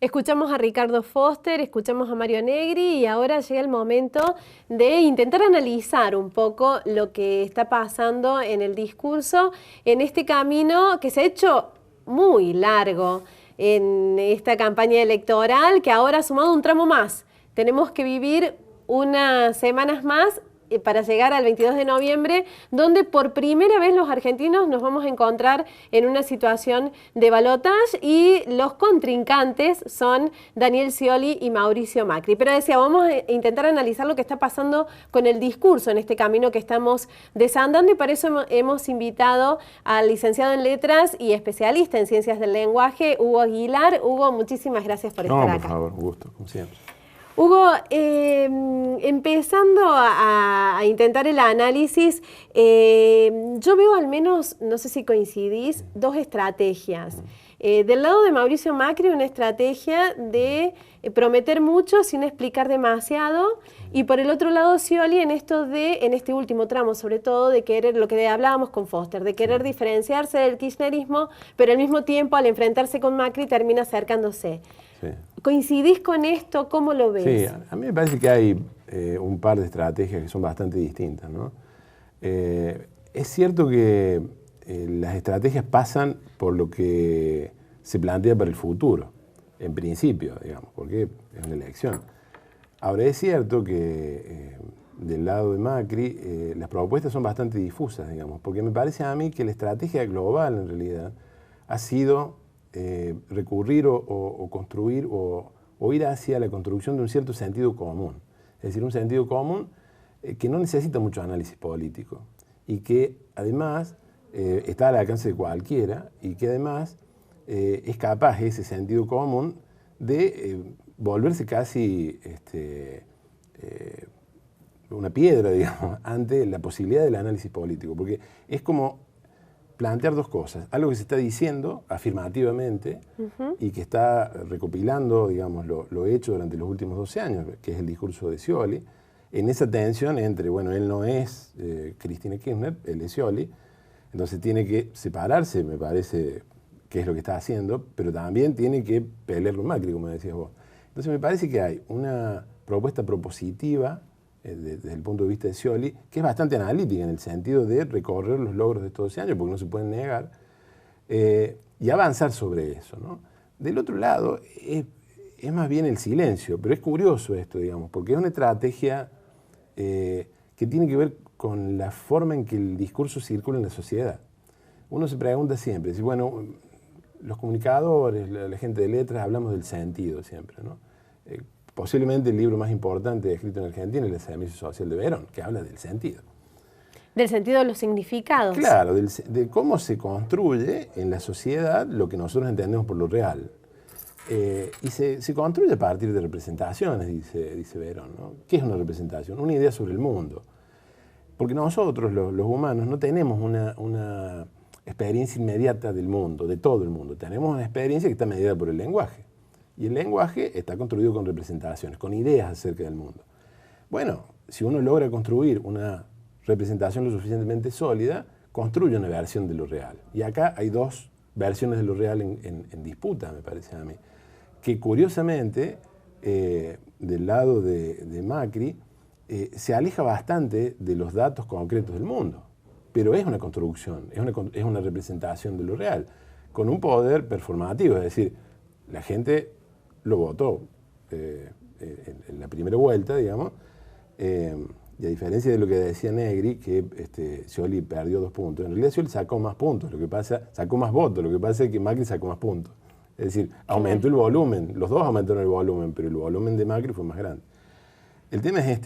Escuchamos a Ricardo Foster, escuchamos a Mario Negri y ahora llega el momento de intentar analizar un poco lo que está pasando en el discurso, en este camino que se ha hecho muy largo en esta campaña electoral, que ahora ha sumado un tramo más. Tenemos que vivir unas semanas más para llegar al 22 de noviembre, donde por primera vez los argentinos nos vamos a encontrar en una situación de balotaje y los contrincantes son Daniel Scioli y Mauricio Macri. Pero decía, vamos a intentar analizar lo que está pasando con el discurso en este camino que estamos desandando y para eso hemos invitado al licenciado en Letras y especialista en Ciencias del Lenguaje, Hugo Aguilar. Hugo, muchísimas gracias por estar acá. Por favor, un gusto, como siempre. Hugo, empezando a intentar el análisis, yo veo al menos, no sé si coincidís, dos estrategias. Del lado de Mauricio Macri, una estrategia de prometer mucho sin explicar demasiado, y por el otro lado Scioli en este último tramo, sobre todo, de querer, lo que hablábamos con Foster, de querer diferenciarse del kirchnerismo, pero al mismo tiempo al enfrentarse con Macri termina acercándose. Sí. ¿Coincidís con esto? ¿Cómo lo ves? Sí, a mí me parece que hay un par de estrategias que son bastante distintas, ¿no? Es cierto que las estrategias pasan por lo que se plantea para el futuro, en principio, digamos, porque es una elección. Ahora, es cierto que del lado de Macri las propuestas son bastante difusas, digamos, porque me parece a mí que la estrategia global, en realidad, ha sido recurrir o construir o ir hacia la construcción de un cierto sentido común. Es decir, un sentido común que no necesita mucho análisis político y que además está al alcance de cualquiera y que además es capaz ese sentido común de volverse casi una piedra, digamos, ante la posibilidad del análisis político. Porque es como plantear dos cosas, algo que se está diciendo afirmativamente y que está recopilando, digamos, lo hecho durante los últimos 12 años, que es el discurso de Scioli, en esa tensión entre, bueno, él no es Cristina Kirchner, él es Scioli, entonces tiene que separarse, me parece, que es lo que está haciendo, pero también tiene que pelear con Macri, como decías vos. Entonces me parece que hay una propuesta propositiva desde el punto de vista de Scioli, que es bastante analítica en el sentido de recorrer los logros de estos 12 años, porque no se pueden negar, y avanzar sobre eso, ¿no? Del otro lado, es más bien el silencio, pero es curioso esto, digamos, porque es una estrategia que tiene que ver con la forma en que el discurso circula en la sociedad. Uno se pregunta siempre, si, bueno, los comunicadores, la gente de letras, hablamos del sentido siempre, ¿no? Posiblemente el libro más importante escrito en Argentina es El servicio social de Verón, que habla del sentido. ¿Del sentido de los significados? Claro, de cómo se construye en la sociedad lo que nosotros entendemos por lo real. Y se construye a partir de representaciones, dice Verón, ¿no? ¿Qué es una representación? Una idea sobre el mundo. Porque nosotros, los humanos, no tenemos una experiencia inmediata del mundo, de todo el mundo. Tenemos una experiencia que está medida por el lenguaje. Y el lenguaje está construido con representaciones, con ideas acerca del mundo. Bueno, si uno logra construir una representación lo suficientemente sólida, construye una versión de lo real. Y acá hay dos versiones de lo real en disputa, me parece a mí. Que curiosamente, del lado de Macri, se aleja bastante de los datos concretos del mundo. Pero es una construcción, es una representación de lo real, con un poder performativo, es decir, la gente lo votó en la primera vuelta, digamos, y a diferencia de lo que decía Negri, que Scioli perdió 2 puntos, en realidad Scioli sacó más puntos, sacó más votos, lo que pasa es que Macri sacó más puntos. Es decir, aumentó el volumen, los dos aumentaron el volumen, pero el volumen de Macri fue más grande. El tema es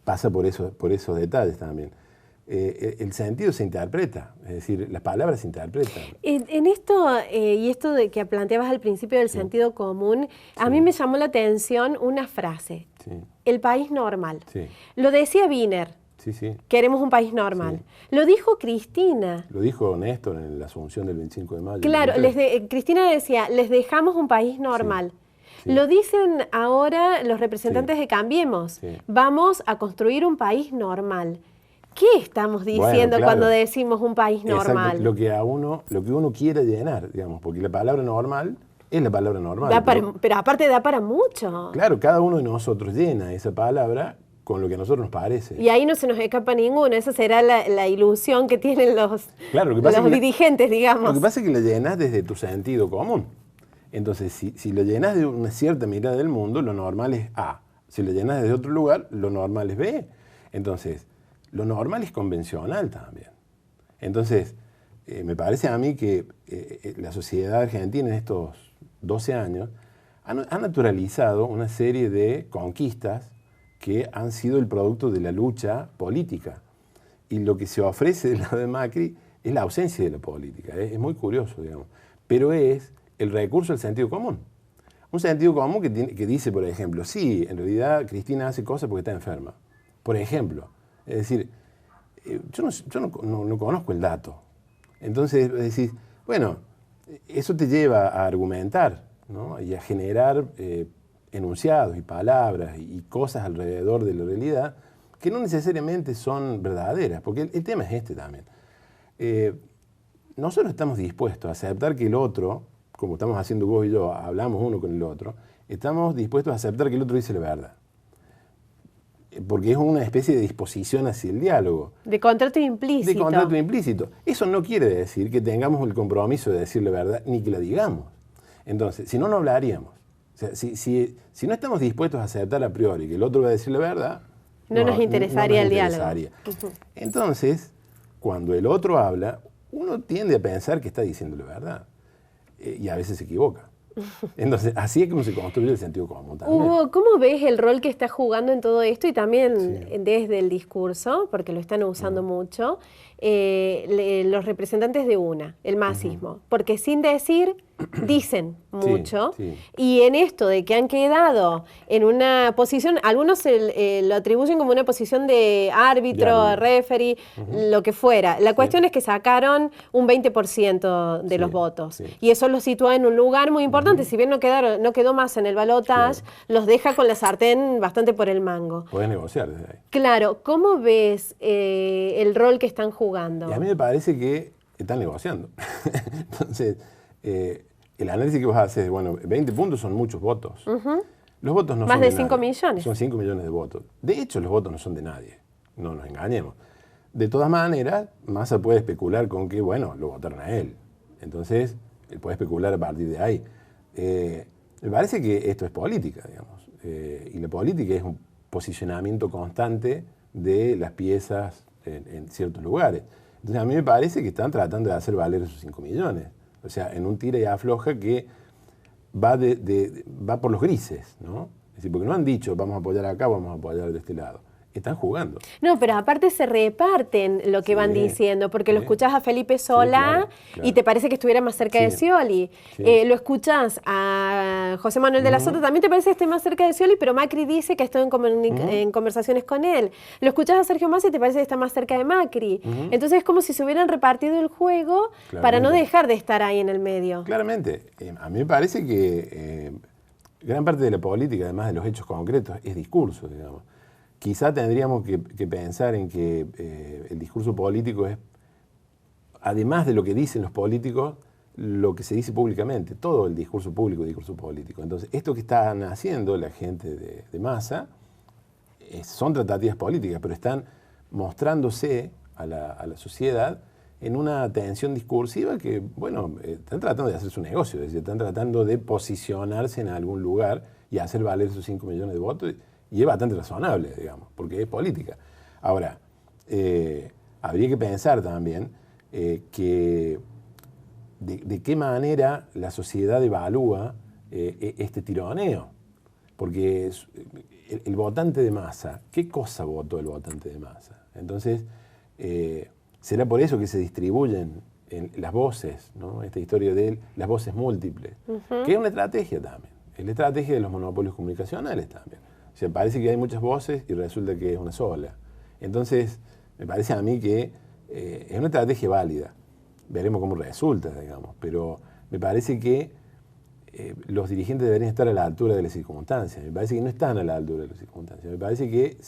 pasa por esos detalles también. El sentido se interpreta, es decir, las palabras se interpretan. En esto, y esto de que planteabas al principio del sentido común, a mí me llamó la atención una frase, el país normal. Lo decía Wiener, queremos un país normal. Lo dijo Cristina. Lo dijo Néstor en la Asunción del 25 de mayo. Claro, Cristina decía, les dejamos un país normal. Lo dicen ahora los representantes de Cambiemos, vamos a construir un país normal. ¿Qué estamos diciendo cuando decimos un país normal? Exacto, lo que uno quiere llenar, digamos, porque la palabra normal Es la palabra normal. Pero aparte da para mucho. Claro, cada uno de nosotros llena esa palabra con lo que a nosotros nos parece. Y ahí no se nos escapa ninguno. Esa será la ilusión que tienen los dirigentes, digamos. Lo que pasa es que la llenas desde tu sentido común. Entonces, si lo llenas de una cierta mirada del mundo, lo normal es A. Si lo llenas desde otro lugar, lo normal es B. Entonces, lo normal es convencional también. Entonces, me parece a mí que la sociedad argentina en estos 12 años ha naturalizado una serie de conquistas que han sido el producto de la lucha política. Y lo que se ofrece del lado de Macri es la ausencia de la política. Es muy curioso, digamos. Pero es el recurso al sentido común. Un sentido común que dice, por ejemplo, sí, en realidad Cristina hace cosas porque está enferma. Por ejemplo. Es decir, yo no conozco el dato. Entonces decís, bueno, eso te lleva a argumentar, ¿no? Y a generar enunciados y palabras y cosas alrededor de la realidad que no necesariamente son verdaderas, porque el tema es este también. Nosotros estamos dispuestos a aceptar que el otro, como estamos haciendo vos y yo, hablamos uno con el otro, estamos dispuestos a aceptar que el otro dice la verdad. Porque es una especie de disposición hacia el diálogo. De contrato implícito. De contrato implícito. Eso no quiere decir que tengamos el compromiso de decir la verdad, ni que la digamos. Entonces, si no, no hablaríamos. O sea, si no estamos dispuestos a aceptar a priori que el otro va a decir la verdad, no nos interesaría el diálogo. Entonces, cuando el otro habla, uno tiende a pensar que está diciendo la verdad. Y a veces se equivoca. Entonces, así es como se construye el sentido común también. Hugo, ¿cómo ves el rol que está jugando en todo esto y también desde el discurso, porque lo están usando mucho, los representantes de UNA, el masismo? Porque sin decir, dicen mucho. Y en esto de que han quedado en una posición, algunos lo atribuyen como una posición de árbitro, referee, lo que fuera. La cuestión es que sacaron un 20% de los votos. Y eso los sitúa en un lugar muy importante. Si bien no quedó más en el balotaje, los deja con la sartén bastante por el mango. Podés negociar desde ahí. Claro, ¿cómo ves el rol que están jugando? Y a mí me parece que están negociando. Entonces, el análisis que vos haces, bueno, 20 puntos son muchos votos. Los votos no son más de 5 millones. Son 5 millones de votos. De hecho, los votos no son de nadie. No nos engañemos. De todas maneras, Massa puede especular con que, bueno, lo votaron a él. Entonces, él puede especular a partir de ahí. Me parece que esto es política, digamos. Y la política es un posicionamiento constante de las piezas en ciertos lugares. Entonces, a mí me parece que están tratando de hacer valer esos 5 millones. O sea, en un tira y afloja que va por los grises, ¿no? Es decir, porque no han dicho, vamos a apoyar acá, vamos a apoyar de este lado. Están jugando. No, pero aparte se reparten lo que van diciendo, porque lo escuchás a Felipe Solá y te parece que estuviera más cerca de Scioli. Lo escuchás a José Manuel de la Sota, también te parece que esté más cerca de Scioli, pero Macri dice que ha estado en conversaciones con él. Lo escuchás a Sergio Massa y te parece que está más cerca de Macri. Entonces es como si se hubieran repartido el juego para no dejar de estar ahí en el medio. Claramente. A mí me parece que gran parte de la política, además de los hechos concretos, es discurso, digamos. Quizá tendríamos que pensar en que el discurso político es, además de lo que dicen los políticos, lo que se dice públicamente. Todo el discurso público es discurso político. Entonces, esto que están haciendo la gente de Massa son tratativas políticas, pero están mostrándose a la sociedad en una tensión discursiva que, bueno, están tratando de hacer su negocio, es decir, están tratando de posicionarse en algún lugar y hacer valer esos 5 millones de votos. Y es bastante razonable, digamos, porque es política. Ahora, habría que pensar también que de qué manera la sociedad evalúa este tironeo. Porque el votante de Massa, ¿qué cosa votó el votante de Massa? Entonces, será por eso que se distribuyen las voces, ¿no? Esta historia de las voces múltiples, que es una estrategia también. Es la estrategia de los monopolios comunicacionales también. O sea, parece que hay muchas voces y resulta que es una sola. Entonces, me parece a mí que es una estrategia válida. Veremos cómo resulta, digamos. Pero me parece que los dirigentes deberían estar a la altura de las circunstancias. Me parece que no están a la altura de las circunstancias. Me parece que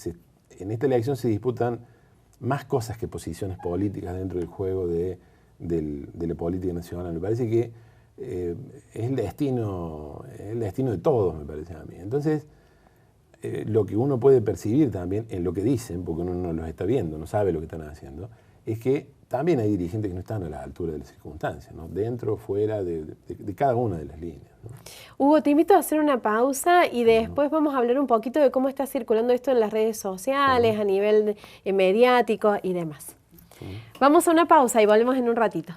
en esta elección se disputan más cosas que posiciones políticas dentro del juego de la política nacional. Me parece que es el destino de todos, me parece a mí. Entonces, lo que uno puede percibir también en lo que dicen, porque uno no los está viendo, no sabe lo que están haciendo, es que también hay dirigentes que no están a la altura de las circunstancias, ¿no? Dentro, fuera de cada una de las líneas, ¿no? Hugo, te invito a hacer una pausa y después vamos a hablar un poquito de cómo está circulando esto en las redes sociales, a nivel mediático y demás. Vamos a una pausa y volvemos en un ratito.